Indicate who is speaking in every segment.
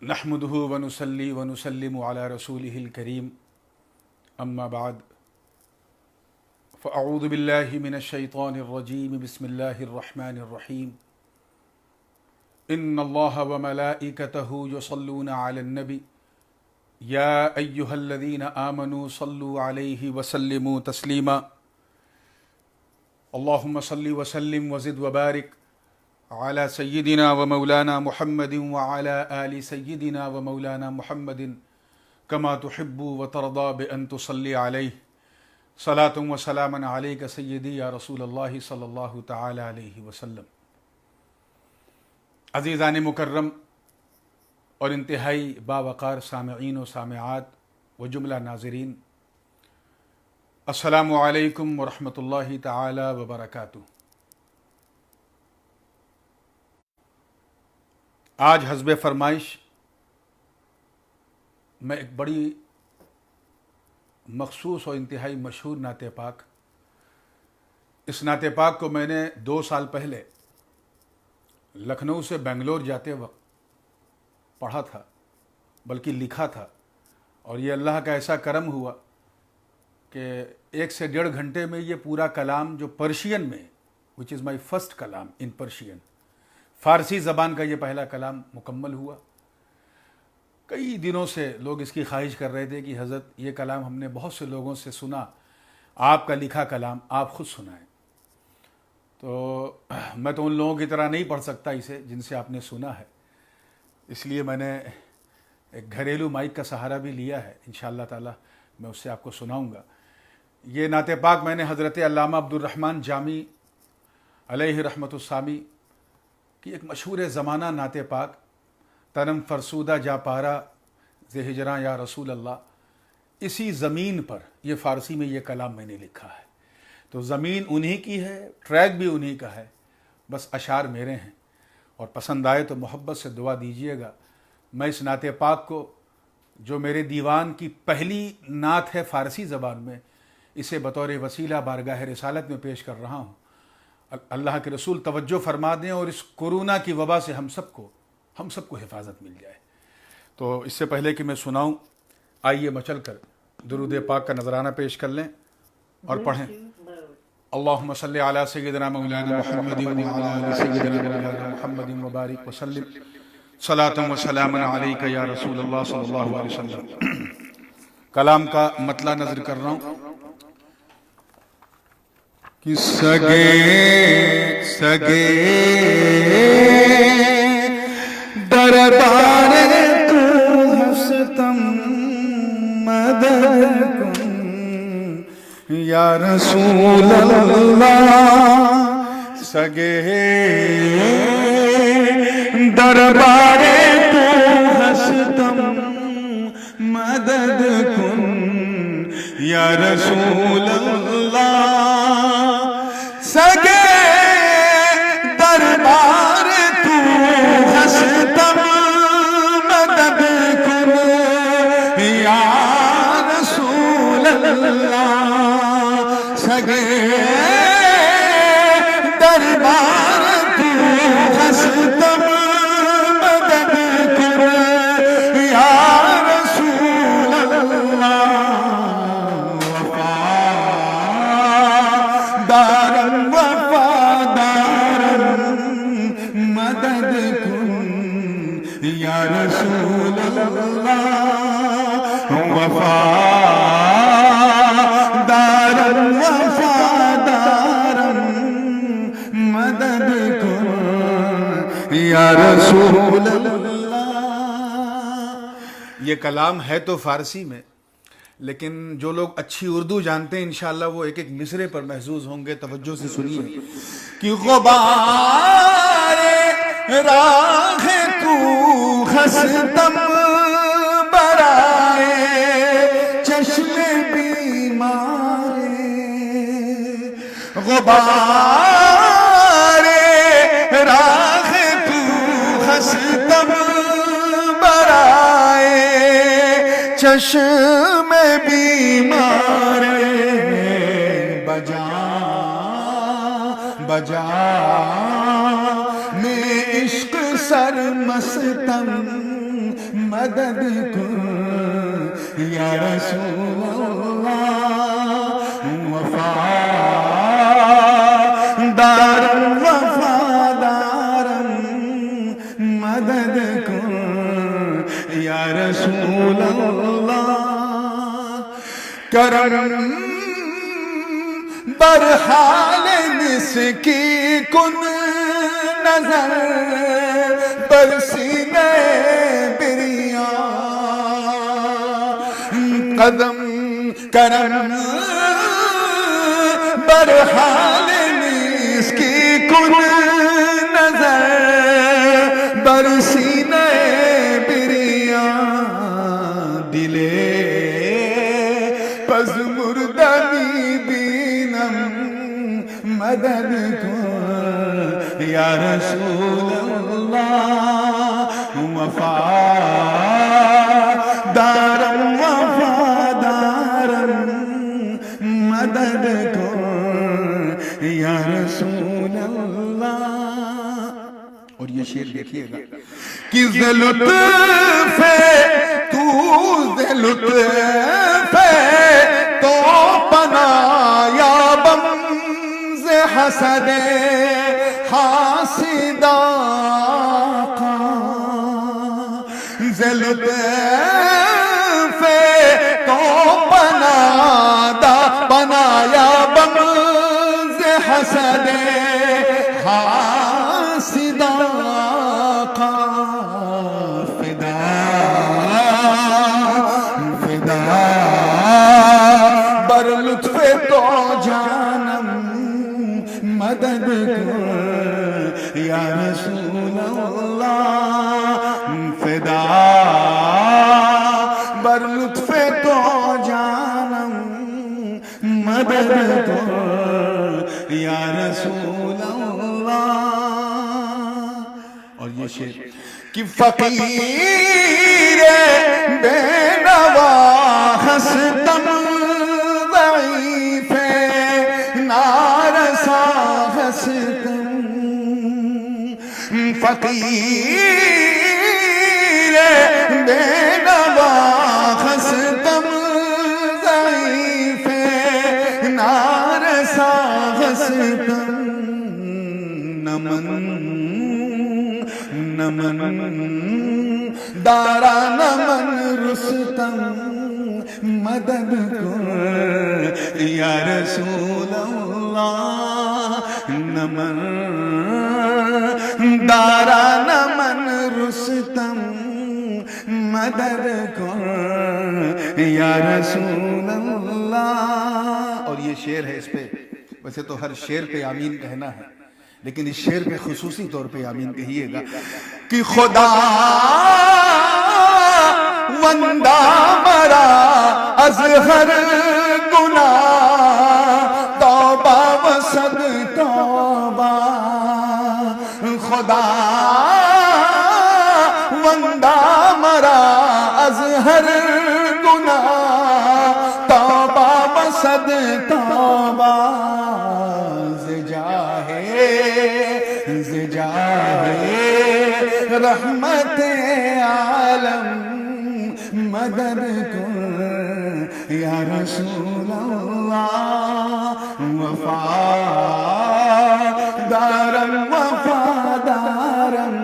Speaker 1: نحمده ونصلي ونسلم على رسوله الكريم أما بعد فأعوذ بالله من الشيطان الرجيم بسم الله الرحمن الرحيم إن الله وملائكته يصلون على النبي يا أيها الذين آمنوا صلوا عليه وسلموا تسليما اللهم صل وسلم وزد وبارك على سيدنا ومولانا محمد وعلى آل سيدنا ومولانا محمد كما تحب وترضى بأن تصلي عليه صلاة وسلاما عليك سيدي یا رسول اللہ صلی اللہ تعالی علیہ وسلم۔ عزیزان مکرم اور انتہائی باوقار سامعین و سامعات و جملہ ناظرین، السلام علیکم ورحمۃ اللہ تعالی وبرکاتہ۔ آج حسب فرمائش میں ایک بڑی مخصوص اور انتہائی مشہور نعت پاک، اس نعت پاک کو میں نے 2 سال پہلے لکھنؤ سے بنگلور جاتے وقت پڑھا تھا، بلکہ لکھا تھا، اور یہ اللہ کا ایسا کرم ہوا کہ 1 سے 1.5 گھنٹے میں یہ پورا کلام جو پرشین میں وچ از مائی فرسٹ کلام ان پرشین، فارسی زبان کا یہ پہلا کلام مکمل ہوا۔ کئی دنوں سے لوگ اس کی خواہش کر رہے تھے کہ حضرت یہ کلام ہم نے بہت سے لوگوں سے سنا، آپ کا لکھا کلام آپ خود سنائیں۔ تو میں تو ان لوگوں کی طرح نہیں پڑھ سکتا اسے جن سے آپ نے سنا ہے، اس لیے میں نے ایک گھریلو مائک کا سہارا بھی لیا ہے، انشاءاللہ تعالی میں اس سے آپ کو سناؤں گا۔ یہ نعت پاک میں نے حضرت علامہ عبدالرحمن جامی علیہ رحمۃ السامی کی ایک مشہور زمانہ نعت پاک، تنم فرسودہ جا پارا ز ہجراں یا رسول اللہ، اسی زمین پر یہ فارسی میں یہ کلام میں نے لکھا ہے۔ تو زمین انہی کی ہے، ٹریک بھی انہی کا ہے، بس اشعار میرے ہیں، اور پسند آئے تو محبت سے دعا دیجئے گا۔ میں اس نعت پاک کو جو میرے دیوان کی پہلی نعت ہے فارسی زبان میں، اسے بطور وسیلہ بارگاہ رسالت میں پیش کر رہا ہوں۔ اللہ کے رسول توجہ فرما دیں اور اس کورونا کی وبا سے ہم سب کو حفاظت مل جائے۔ تو اس سے پہلے کہ میں سناؤں، آئیے مچل کر درود پاک کا نذرانہ پیش کر لیں اور پڑھیں۔ اللہم صلی علی سیدنا مولانا محمد وعلی آل سیدنا مولانا محمد وبارک وسلم صلاۃ و سلام علیک یا رسول اللہ صلی اللہ علیہ وسلم۔ کلام کا مطلع نظر کر رہا ہوں کہ سگے دربار تو ہستم مدد کن یا رسول اللہ، سگے دربار تو ہستم مدد کن یا رسول اللہ، سگے دربار تو ہستم مدد کن یا رسول اللہ، سگے دربار تو ہستم مدد کن یا رسول اللہ، مدد کن یا رسول اللہ، وفادار مدد کن یا رسول اللہ۔ یہ کلام ہے تو فارسی میں، لیکن جو لوگ اچھی اردو جانتے ہیں انشاءاللہ وہ ایک ایک مصرے پر محظوظ ہوں گے۔ توجہ سے سنیے کہ غبار راہ تو ہستم برائے چشم بیمار، غبار راہ تو ہستم برائے چشم بیمار، بجا میں عشق سر مستم
Speaker 2: مدد کن یا رسول اللہ وفادارم وفادارم مدد کن یا رسول اللہ کرم بر حال مسکی کن نظر پر سینے بریاں قدم کرم بر حال مسکی کن نظر بر سینے بریاں دلے پس مردنی بینم مدد کن یا رسول اللہ وفادارم وفادارم مدد کن یا رسول اللہ.
Speaker 1: اور یہ شعر دیکھیے گا
Speaker 2: کہ ز لطف تو ز لطف تو بنایا بم ز حسد حاسد آقا ز لطف تو بنایا بم ز حسد حاسد آقا فدا بر لطف تو جانم مدد کن یا رسول اللہ فدا بر لطف تو جانم مدد کن یا رسول اللہ.
Speaker 1: اور یہ شعر
Speaker 2: کہ فقیر بے نوا ہستم ضعیف نارسا ہستم فقیر بے نوا ہستم ضعیف نارسا ہستم نمن دارا نمن رستم مدد کن یا رسول اللہ نمن دارا نمن رستم مدد کن یا رسول اللہ.
Speaker 1: اور یہ شعر ہے، اس پہ ویسے تو ہر شعر پہ آمین کہنا ہے، لیکن اس شعر پہ خصوصی طور پہ آمین کہیے گا
Speaker 2: کہ خدا وندہ مرا از ہر گناہ توبہ وصد توبہ خدا وندہ مرا از ہر گناہ توبہ وصد توبہ رحمت عالم مدد کن یا رسول اللہ وفادارم وفادارم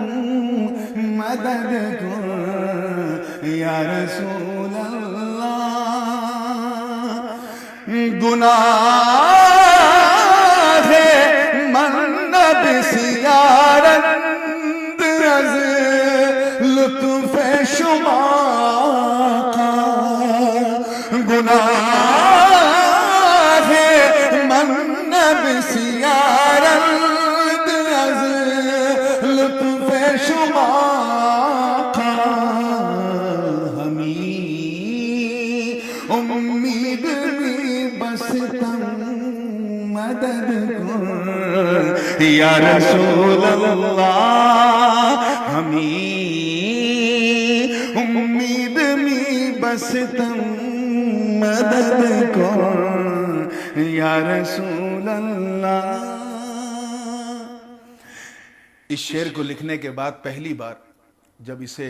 Speaker 2: مدد کن یا رسول اللہ. گناہ من بسیارت از لطف شما گناہ من بسیارت از لطف شما ہمی امید می بستم مدد کن یا رسول اللہ ہمیں امید می بستم مدد کن یا رسول اللہ.
Speaker 1: اس شعر کو لکھنے کے بعد پہلی بار جب اسے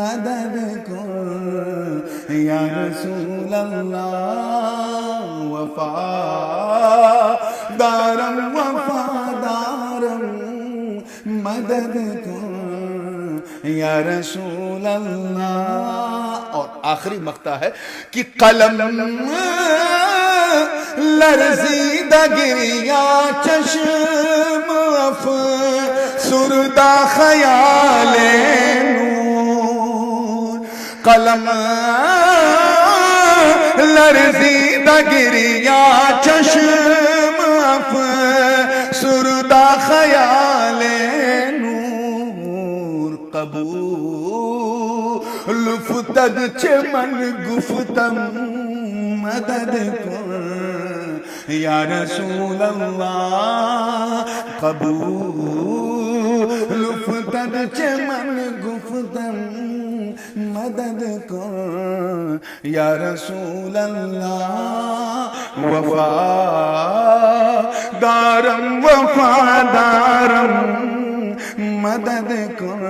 Speaker 2: مدد کن یا رسول اللہ وفادارم وفادارم مدد کن یا رسول اللہ. اور آخری مقطع ہے کہ قلم لرزیدہ گریا چشم افسردہ خیال نور. قلم لرزیدہ گریا چشم افسردہ خیال نور. قبول فتد چمن گفتم مدد کن یا رسول اللہ. قبول فتد چمن گفتم مدد کن یا رسول اللہ وفادارم وفادارم مدد کن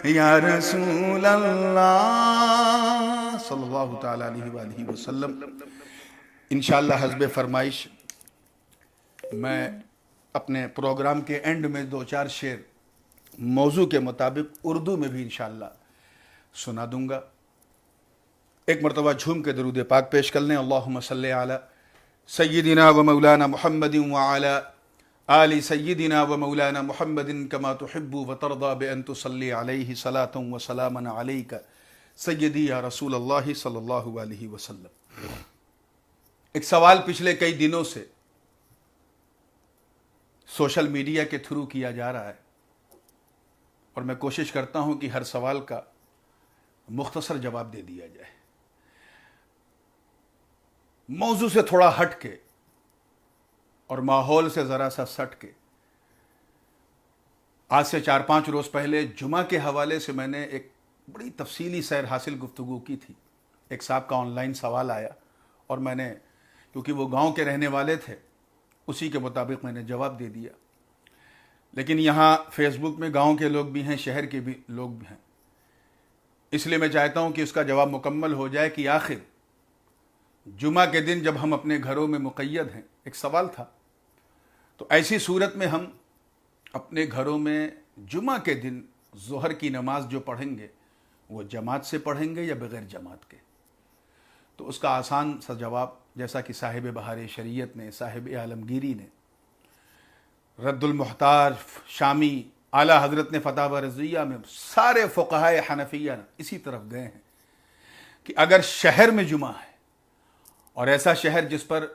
Speaker 2: یا رسول اللہ صلی اللہ تعالی علیہ وآلہ وسلم. انشاءاللہ حسب فرمائش میں اپنے پروگرام کے اینڈ میں 2-4 شعر موضوع کے مطابق اردو میں بھی انشاءاللہ سنا دوں گا. ایک مرتبہ جھوم کے درود پاک پیش کر لیں. اللہم صلی علی سیدنا و مولانا محمد وعلی آل سیدنا و مولانا محمد کما تحب و ترضى بأن تصلی علیہ صلاة و سلاما علیک سیدی یا رسول اللہ صلی اللہ علیہ وسلم. ایک سوال پچھلے کئی دنوں سے سوشل میڈیا کے تھرو کیا جا رہا ہے اور میں کوشش کرتا ہوں کہ ہر سوال کا مختصر جواب دے دیا جائے. موضوع سے تھوڑا ہٹ کے اور ماحول سے ذرا سا سٹ کے. آج سے 4-5 روز پہلے جمعہ کے حوالے سے میں نے ایک بڑی تفصیلی سیر حاصل گفتگو کی تھی. ایک صاحب کا آن لائن سوال آیا اور میں نے کیونکہ وہ گاؤں کے رہنے والے تھے اسی کے مطابق میں نے جواب دے دیا. لیکن یہاں فیس بک میں گاؤں کے لوگ بھی ہیں, شہر کے بھی لوگ بھی ہیں, اس لیے میں چاہتا ہوں کہ اس کا جواب مکمل ہو جائے کہ آخر جمعہ کے دن جب ہم اپنے گھروں میں مقید ہیں, ایک سوال تھا, تو ایسی صورت میں ہم اپنے گھروں میں جمعہ کے دن ظہر کی نماز جو پڑھیں گے وہ جماعت سے پڑھیں گے یا بغیر جماعت کے؟ تو اس کا آسان سا جواب, جیسا کہ صاحب بہار شریعت نے, صاحب عالمگیری نے, رد المحتار شامی, اعلیٰ حضرت نے فتاوی رضویہ میں, سارے فقہائے حنفیہ اسی طرف گئے ہیں کہ اگر شہر میں جمعہ ہے اور ایسا شہر جس پر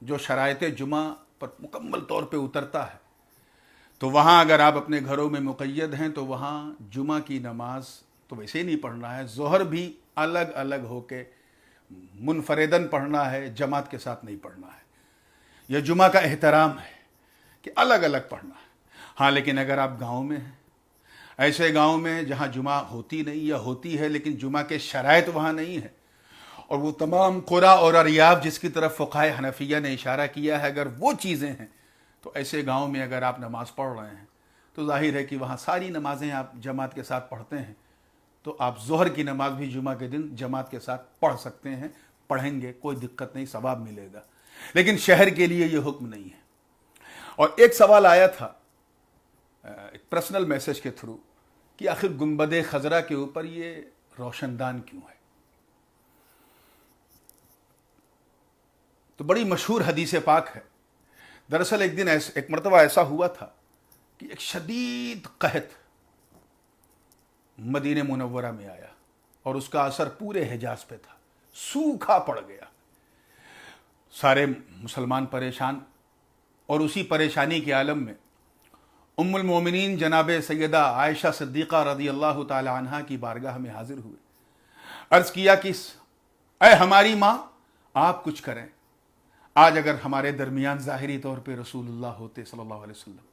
Speaker 2: جو شرائط جمعہ پر مکمل طور پہ اترتا ہے, تو وہاں اگر آپ اپنے گھروں میں مقید ہیں تو وہاں جمعہ کی نماز تو ویسے ہی نہیں پڑھنا ہے, ظہر بھی الگ الگ ہو کے منفردن پڑھنا ہے, جماعت کے ساتھ نہیں پڑھنا ہے. یہ جمعہ کا احترام ہے کہ الگ الگ پڑھنا ہے. ہاں لیکن اگر آپ گاؤں میں ہیں, ایسے گاؤں میں جہاں جمعہ ہوتی نہیں یا ہوتی ہے لیکن جمعہ کے شرائط وہاں نہیں ہے, اور وہ تمام قرا اور اریاف جس کی طرف فقہائے حنفیہ نے اشارہ کیا ہے, اگر وہ چیزیں ہیں تو ایسے گاؤں میں اگر آپ نماز پڑھ رہے ہیں تو ظاہر ہے کہ وہاں ساری نمازیں آپ جماعت کے ساتھ پڑھتے ہیں, تو آپ ظہر کی نماز بھی جمعہ کے دن جماعت کے ساتھ پڑھ سکتے ہیں, پڑھیں گے, کوئی دقت نہیں, ثواب ملے گا. لیکن شہر کے لیے یہ حکم نہیں ہے. اور ایک سوال آیا تھا ایک پرسنل میسج کے تھرو کہ آخر گنبد خضرا کے اوپر یہ روشن دان کیوں ہے؟ تو بڑی مشہور حدیث پاک ہے. دراصل ایک مرتبہ ایسا ہوا تھا کہ ایک شدید قحط مدینہ منورہ میں آیا اور اس کا اثر پورے حجاز پہ تھا, سوکھا پڑ گیا, سارے مسلمان پریشان, اور اسی پریشانی کے عالم میں ام المومنین جناب سیدہ عائشہ صدیقہ رضی اللہ تعالی عنہا کی بارگاہ میں حاضر ہوئے. عرض کیا کہ اے ہماری ماں, آپ کچھ کریں, آج اگر ہمارے درمیان ظاہری طور پہ رسول اللہ ہوتے صلی اللہ علیہ وسلم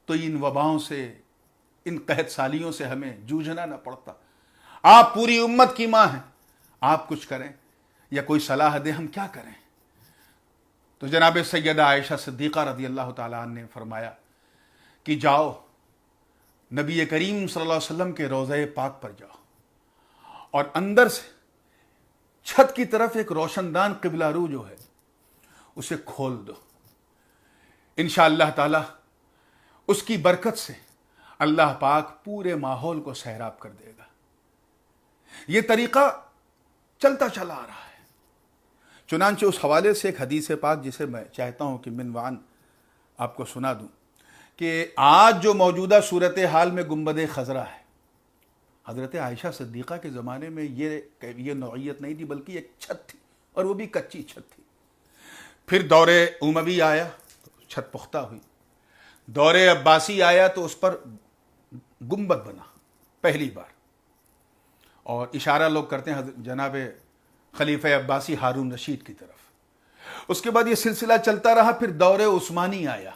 Speaker 2: تو ان وباؤں سے, ان قحط سالیوں سے ہمیں جوجھنا نہ پڑتا. آپ پوری امت کی ماں ہیں, آپ کچھ کریں یا کوئی صلاح دیں, ہم کیا کریں؟ تو جناب سیدہ عائشہ صدیقہ رضی اللہ تعالیٰ عنہ نے فرمایا کہ جاؤ نبی کریم صلی اللہ علیہ وسلم کے روضہ پاک پر جاؤ اور اندر سے چھت کی طرف ایک روشن دان قبلہ رو جو ہے اسے کھول دو. انشاءاللہ تعالی اس کی برکت سے اللہ پاک پورے ماحول کو سیراب کر دے گا. یہ طریقہ چلتا چلا آ رہا ہے. چنانچہ اس حوالے سے ایک حدیث پاک جسے میں چاہتا ہوں کہ منوان آپ کو سنا دوں کہ آج جو موجودہ صورتحال میں گنبد خضرا ہے، حضرت عائشہ صدیقہ کے زمانے میں یہ نوعیت نہیں تھی، بلکہ ایک چھت تھی اور وہ بھی کچی چھت تھی. پھر دور اموی آیا تو چھت پختہ ہوئی. دور عباسی آیا تو اس پر گنبد بنا پہلی بار، اور اشارہ لوگ کرتے ہیں جناب خلیفہ عباسی ہارون رشید کی طرف. اس کے بعد یہ سلسلہ چلتا رہا. پھر دور عثمانی آیا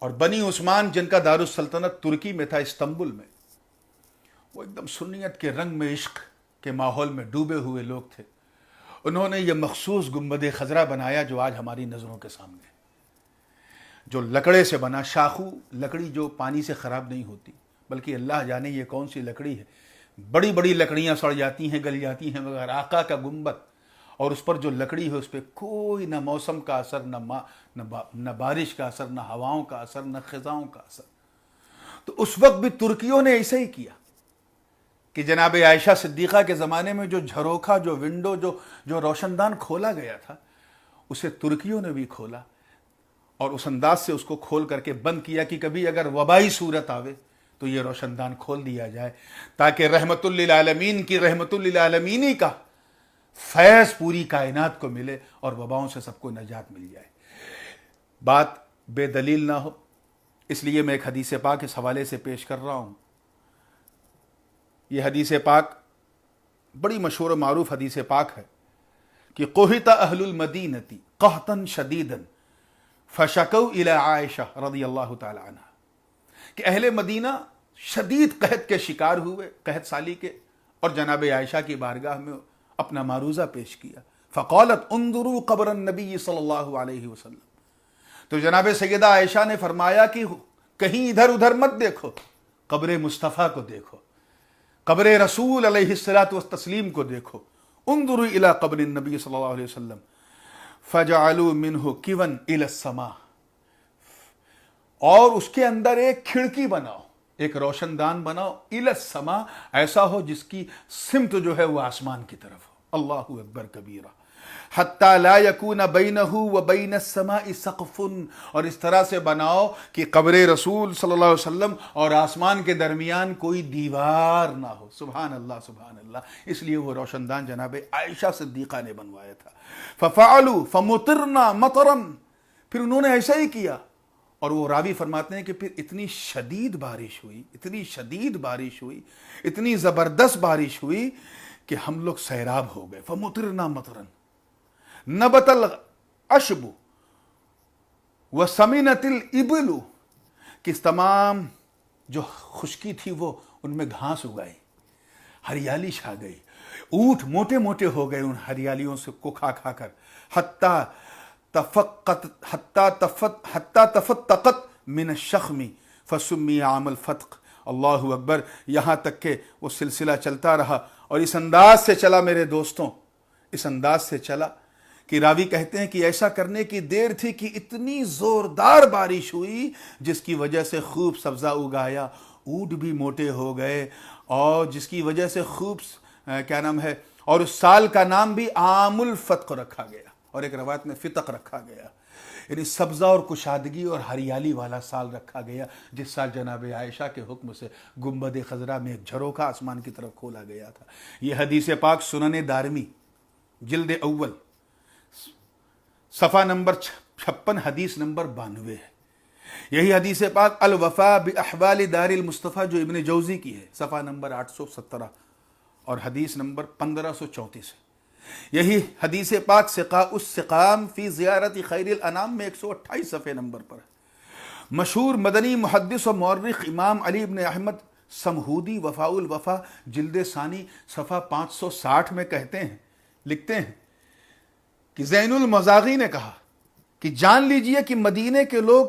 Speaker 2: اور بنی عثمان جن کا دارالسلطنت ترکی میں تھا، استنبول میں، وہ ایک دم سنیت کے رنگ میں، عشق کے ماحول میں ڈوبے ہوئے لوگ تھے. انہوں نے یہ مخصوص گنبد خضرا بنایا جو آج ہماری نظروں کے سامنے ہے، جو لکڑے سے بنا. شاخو لکڑی جو پانی سے خراب نہیں ہوتی، بلکہ اللہ جانے یہ کون سی لکڑی ہے. بڑی بڑی لکڑیاں سڑ جاتی ہیں، گل جاتی ہیں، مگر آقا کا گنبد اور اس پر جو لکڑی ہے اس پہ کوئی نہ موسم کا اثر، نہ بارش کا اثر، نہ ہواؤں کا اثر، نہ خزاؤں کا اثر. تو اس وقت بھی ترکیوں نے ایسے ہی کیا کہ جناب عائشہ صدیقہ کے زمانے میں جو جھروکھا، جو ونڈو، جو روشن دان کھولا گیا تھا، اسے ترکیوں نے بھی کھولا اور اس انداز سے اس کو کھول کر کے بند کیا کہ کبھی اگر وبائی صورت آوے تو یہ روشن دان کھول دیا جائے تاکہ رحمت للعالمین کی رحمت للعالمینی کا فیض پوری کائنات کو ملے اور وباؤں سے سب کو نجات مل جائے. بات بے دلیل نہ ہو، اس لیے میں ایک حدیث پاک اس حوالے سے پیش کر رہا ہوں. یہ حدیث پاک بڑی مشہور و معروف حدیث پاک ہے کہ قحط اہل المدینہ قحطا شدیدا فشکوا الی عائشہ رضی اللہ تعالی عنہ، کہ اہل مدینہ شدید قحط کے شکار ہوئے، قحط سالی کے، اور جناب عائشہ کی بارگاہ میں اپنا معروضہ پیش کیا. فقالت انظروا قبر النبی صلی اللہ علیہ وسلم، تو جناب سیدہ عائشہ نے فرمایا کہ کہیں ادھر ادھر مت دیکھو، قبر مصطفیٰ کو دیکھو، قبر رسول علیہ الصلوۃ والتسلیم کو دیکھو. انظروا الی قبر النبی صلی اللہ علیہ وسلم فجعلوا منہ کوا الی السماء، اور اس کے اندر ایک کھڑکی بناؤ، ایک روشن دان بناؤ، الی السماء، ایسا ہو جس کی سمت جو ہے وہ آسمان کی طرف ہو. اللہ اکبر کبیرہ. حتی لا یکون بینہ و بین السماء سقف، اور اس طرح سے بناؤ کہ قبر رسول صلی اللہ علیہ وسلم اور آسمان کے درمیان کوئی دیوار نہ ہو. سبحان اللہ سبحان اللہ. اس لیے وہ روشن دان جناب عائشہ صدیقہ نے بنوایا تھا. ففعلوا فمطرنا مطرا، پھر انہوں نے ایسا ہی کیا. اور وہ راوی فرماتے ہیں کہ پھر اتنی شدید بارش ہوئی، اتنی شدید بارش ہوئی، اتنی زبردست بارش ہوئی کہ ہم لوگ سیراب ہو گئے. فمطرنا مطرا نبت العشب وسمنت الابل، کہ تمام جو خشکی تھی وہ ان میں گھاس اگائی، ہریالی چھا گئی، اونٹ موٹے موٹے ہو گئے ان ہریالیوں سے کو کھا کھا کر. حتی تفتقت من الشخم فسمی عام الفتق. اللہ اکبر. یہاں تک کہ وہ سلسلہ چلتا رہا اور اس انداز سے چلا میرے دوستوں، اس انداز سے چلا کہ راوی کہتے ہیں کہ ایسا کرنے کی دیر تھی کہ اتنی زوردار بارش ہوئی جس کی وجہ سے خوب سبزہ اگایا، اونٹ بھی موٹے ہو گئے، اور جس کی وجہ سے خوب کیا نام ہے، اور اس سال کا نام بھی عام الفتق رکھا گیا، اور ایک روایت میں فتق رکھا گیا، یعنی سبزہ اور کشادگی اور ہریالی والا سال رکھا گیا، جس سال جناب عائشہ کے حکم سے گنبد خضرا میں ایک جھروکا آسمان کی طرف کھولا گیا تھا. یہ حدیث پاک سنن دارمی جلد اول صفحہ نمبر 56 حدیث نمبر 92 ہے. یہی حدیث پاک الوفا باحوال دار المصطفیٰ جو ابن جوزی کی ہے، صفحہ نمبر 817 اور حدیث نمبر 1534 ہے. یہی حدیث پاک سقاء السقام فی زیارت خیر الانام میں 128 صفحے نمبر پر ہے. مشہور مدنی محدث و مورخ امام علی بن احمد سمہودی وفاء الوفا جلد ثانی صفحہ 560 میں کہتے ہیں، لکھتے ہیں کہ زین المزاغی نے کہا کہ جان لیجئے کہ مدینے کے لوگ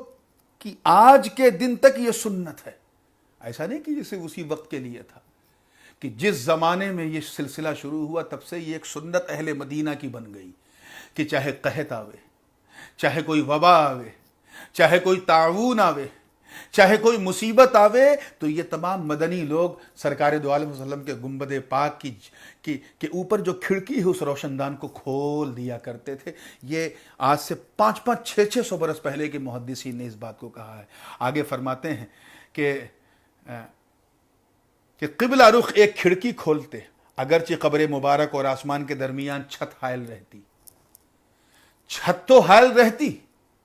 Speaker 2: کی آج کے دن تک یہ سنت ہے ایسا نہیں کہ جسے اسی وقت کے لیے تھا، کہ جس زمانے میں یہ سلسلہ شروع ہوا تب سے یہ ایک سنت اہل مدینہ کی بن گئی کہ چاہے قحط آوے، چاہے کوئی وبا آوے، چاہے کوئی طاعون آوے، چاہے کوئی مصیبت آوے، تو یہ تمام مدنی لوگ سرکار دو عالم وسلم کے گنبد پاک کے اوپر جو کھڑکی ہے اس روشن دان کو کھول دیا کرتے تھے۔ یہ آج سے 500-600 برس پہلے کے محدثین نے اس بات کو کہا ہے۔ آگے فرماتے ہیں کہ قبلہ رخ ایک کھڑکی کھولتے، اگرچہ قبر مبارک اور آسمان کے درمیان چھت حائل رہتی، چھت تو حائل رہتی،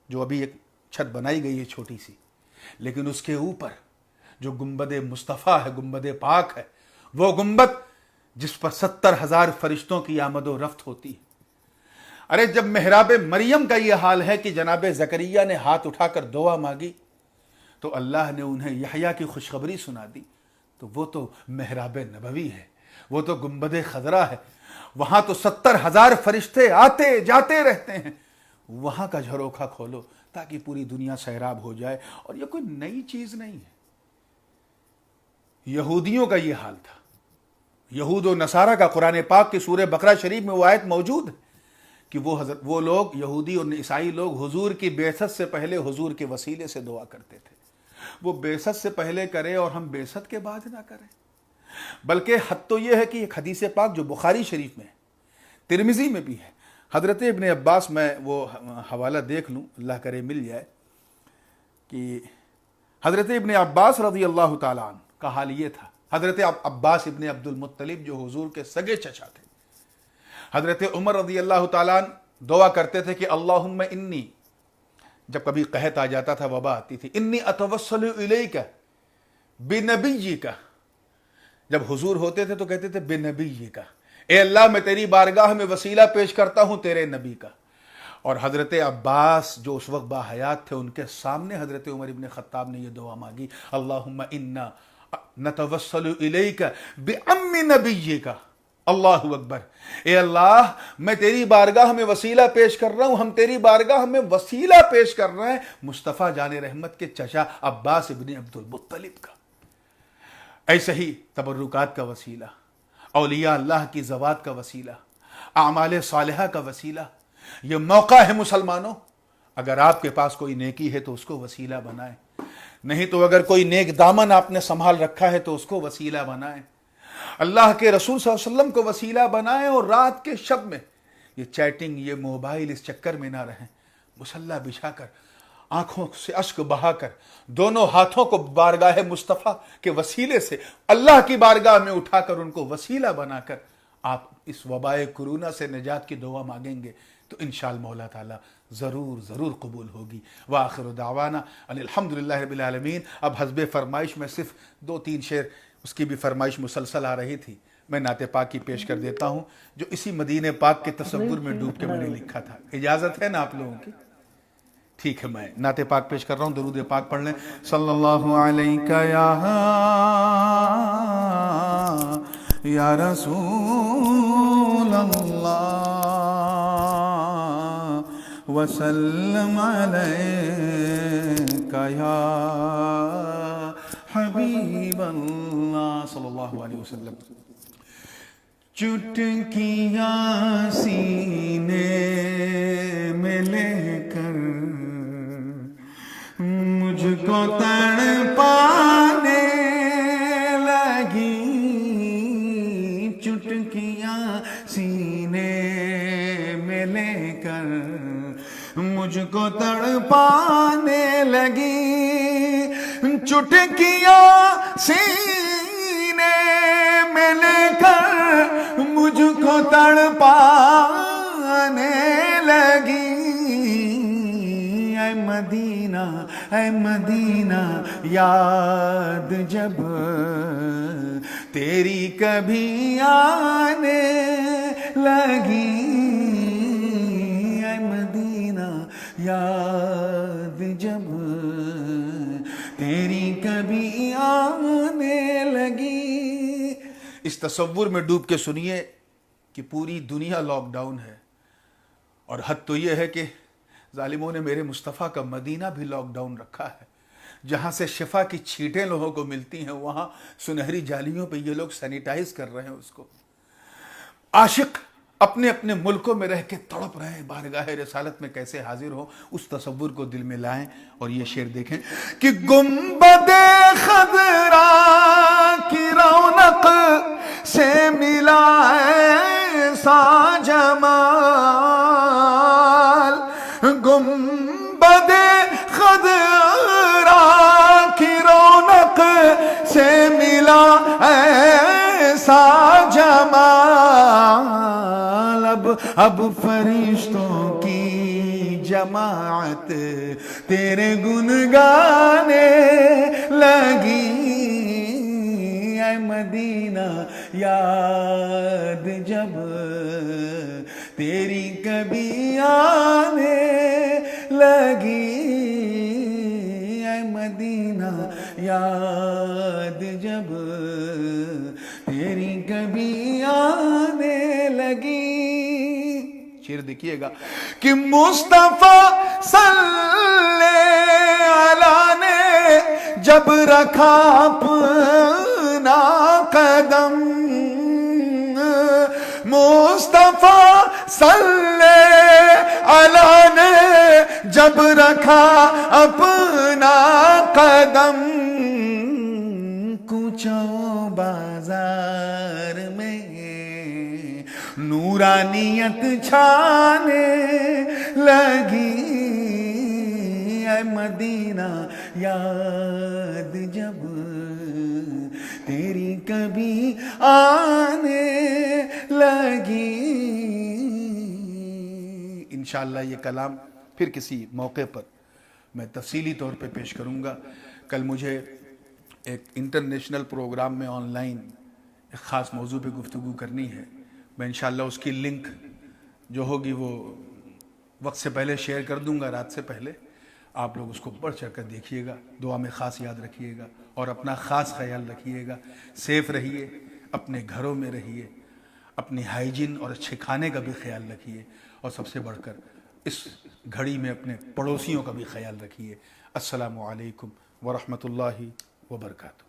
Speaker 2: جو ابھی ایک چھت بنائی گئی ہے چھوٹی سی، لیکن اس کے اوپر جو گنبد مصطفیٰ ہے، گنبد پاک ہے، وہ گنبد جس پر 70,000 فرشتوں کی آمد و رفت ہوتی ہے۔ ارے جب محراب مریم کا یہ حال ہے کہ جناب زکریا نے ہاتھ اٹھا کر دعا مانگی تو اللہ نے انہیں یحییٰ کی خوشخبری سنا دی، تو وہ تو محراب نبوی ہے، وہ تو گنبد خضرا ہے، وہاں تو 70,000 فرشتے آتے جاتے رہتے ہیں۔ وہاں کا جھروکھا کھولو تاکہ پوری دنیا سیراب ہو جائے۔ اور یہ کوئی نئی چیز نہیں ہے، یہودیوں کا یہ حال تھا۔ یہود و نصارہ کا قرآن پاک کی سورہ بقرہ شریف میں وہ آیت موجود ہے کہ وہ لوگ یہودی اور عیسائی لوگ حضور کی بعثت سے پہلے حضور کے وسیلے سے دعا کرتے تھے۔ وہ بعثت سے پہلے کرے اور ہم بعثت کے بعد نہ کریں، بلکہ حد تو یہ ہے کہ ایک حدیث پاک جو بخاری شریف میں ہے، ترمذی میں بھی ہے، حضرت ابن عباس، میں وہ حوالہ دیکھ لوں اللہ کرے مل جائے، کہ حضرت ابن عباس رضی اللہ تعالیٰ عنہ کا حال یہ تھا۔ حضرت عباس ابن عبد المطلب جو حضور کے سگے چچا تھے، حضرت عمر رضی اللہ تعالیٰ عنہ دعا کرتے تھے کہ اللہم انی، جب کبھی قحط آ جاتا تھا، وبا آتی تھی، انی اتوسل الیک بنبیک، جب حضور ہوتے تھے تو کہتے تھے بنبیک، اے اللہ میں تیری بارگاہ میں وسیلہ پیش کرتا ہوں تیرے نبی کا۔ اور حضرت عباس جو اس وقت باحیات تھے، ان کے سامنے حضرت عمر ابن خطاب نے یہ دعا مانگی، اللہم انا نتوسل الیک بعم نبیک، اللہ اکبر، اے اللہ میں تیری بارگاہ میں وسیلہ پیش کر رہا ہوں، ہم تیری بارگاہ میں وسیلہ پیش کر رہے ہیں مصطفیٰ جان رحمت کے چچا عباس ابن عبد المطلب کا۔ ایسے ہی تبرکات کا وسیلہ، اولیاء اللہ کی زوات کا وسیلہ، اعمال صالحہ کا وسیلہ، یہ موقع ہے مسلمانوں، اگر آپ کے پاس کوئی نیکی ہے تو اس کو وسیلہ بنائیں، نہیں تو اگر کوئی نیک دامن آپ نے سنبھال رکھا ہے تو اس کو وسیلہ بنائیں، اللہ کے رسول صلی اللہ علیہ وسلم کو وسیلہ بنائیں، اور رات کے شب میں یہ چیٹنگ، یہ موبائل، اس چکر میں نہ رہیں، مصلی بچھا کر، آنکھوں سے اشک بہا کر، دونوں ہاتھوں کو بارگاہ مصطفیٰ کے وسیلے سے اللہ کی بارگاہ میں اٹھا کر ان کو وسیلہ بنا کر آپ اس وبائے کرونا سے نجات کی دعا مانگیں گے تو انشاءاللہ مولا تعالیٰ ضرور قبول ہوگی۔ وآخر دعوانا ان الحمدللہ رب العالمین۔ اب حسب فرمائش میں صرف 2-3 شعر، اس کی بھی فرمائش مسلسل آ رہی تھی، میں نعت پاک کی پیش کر دیتا ہوں جو اسی مدینہ پاک کے تصور میں ڈوب کے میں نے لکھا تھا۔ اجازت ہے نا آپ لوگوں کی؟ ٹھیک ہے، میں نعت پاک پیش کر رہا ہوں، درود پاک پڑھ لیں۔ صلی اللہ علیہ یا رسول اللہ وسلم علیک یا حبیب اللہ صلی اللہ علیہ وسلم۔ چٹکیاں سینے میں لے کر مجھ کو تڑپانے لگی، چٹکیاں سینے میں لے کر مجھ کو تڑپانے لگی، چٹکیاں سینے میں لے کر مجھ کو تڑپانے لگی، اے مدینہ اے مدینہ یاد جب تیری کبھی آنے لگی، اے مدینہ یاد جب تیری کبھی آنے لگی۔ اس تصور میں ڈوب کے سنیے کہ پوری دنیا لاک ڈاؤن ہے، اور حد تو یہ ہے کہ ظالموں نے میرے مصطفیٰ کا مدینہ بھی لاک ڈاؤن رکھا ہے۔ جہاں سے شفا کی چھینٹیں لوگوں کو ملتی ہیں وہاں سنہری جالیوں پہ یہ لوگ سینیٹائز کر رہے ہیں اس کو. عاشق اپنے اپنے ملکوں میں رہ کے تڑپ رہے ہیں بارگاہ رسالت میں کیسے حاضر ہو, اس تصور کو دل میں لائیں اور یہ شعر دیکھیں کہ گنبد خضرا کی رونق سے ملا ایسا جمال, گنبد خضرا کی رونق سے ملا ایسا جمال, اب فرشتوں کی جماعت تیرے گن گانے لگی, اے مدینہ یاد جب تیری کبھی آنے لگی, اے مدینہ یاد جب تیری کبھی آنے لگی. شعر دیکھیے گا کہ مصطفیٰ صلی اللہ نے جب رکھا اپنا قدم, مصطفیٰ صلی اللہ نے جب رکھا اپنا قدم, کوچوں بازار میں نورانیت چھانے لگی, اے مدینہ یاد جب تیری کبھی آنے لگی. انشاءاللہ یہ کلام پھر کسی موقع پر میں تفصیلی طور پہ پیش کروں گا. کل مجھے ایک انٹرنیشنل پروگرام میں آن لائن ایک خاص موضوع پہ گفتگو کرنی ہے. میں انشاءاللہ اس کی لنک جو ہوگی وہ وقت سے پہلے شیئر کر دوں گا, رات سے پہلے. آپ لوگ اس کو بڑھ چڑھ کر دیکھیے گا, دعا میں خاص یاد رکھیے گا اور اپنا خاص خیال رکھیے گا. سیف رہیے, اپنے گھروں میں رہیے, اپنی ہائیجین اور اچھے کھانے کا بھی خیال رکھیے, اور سب سے بڑھ کر اس گھڑی میں اپنے پڑوسیوں کا بھی خیال رکھیے. السلام علیکم ورحمۃ اللہ وبرکاتہ.